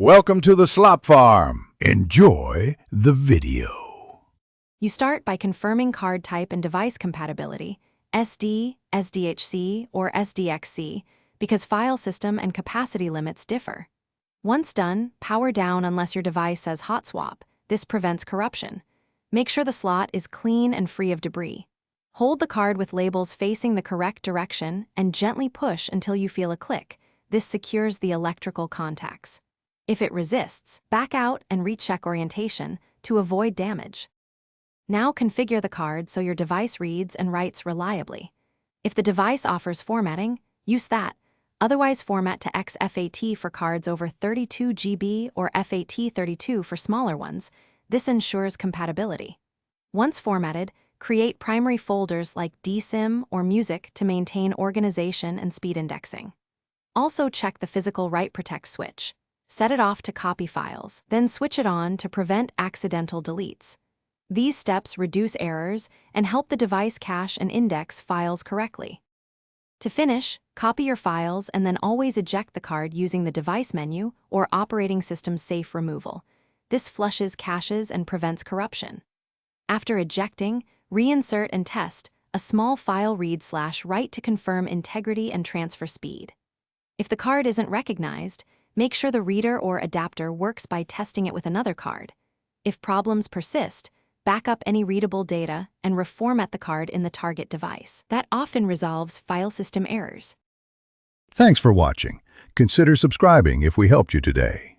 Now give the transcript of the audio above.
Welcome to the Slop Farm. Enjoy the video. You start by confirming card type and device compatibility, SD, SDHC, or SDXC, because file system and capacity limits differ. Once done, power down unless your device says hot swap. This prevents corruption. Make sure the slot is clean and free of debris. Hold the card with labels facing the correct direction and gently push until you feel a click. This secures the electrical contacts. If it resists, back out and recheck orientation to avoid damage. Now configure the card so your device reads and writes reliably. If the device offers formatting, use that. Otherwise, format to XFAT for cards over 32 GB or FAT32 for smaller ones. This ensures compatibility. Once formatted, create primary folders like DSIM or music to maintain organization and speed indexing. Also check the physical write protect switch. Set it off to copy files, then switch it on to prevent accidental deletes. These steps reduce errors and help the device cache and index files correctly. To finish, copy your files and then always eject the card using the device menu or operating system safe removal. This flushes caches and prevents corruption. After ejecting, reinsert and test a small file read/write to confirm integrity and transfer speed. If the card isn't recognized, make sure the reader or adapter works by testing it with another card. If problems persist, back up any readable data and reformat the card in the target device. That often resolves file system errors. Thanks for watching. Consider subscribing if we helped you today.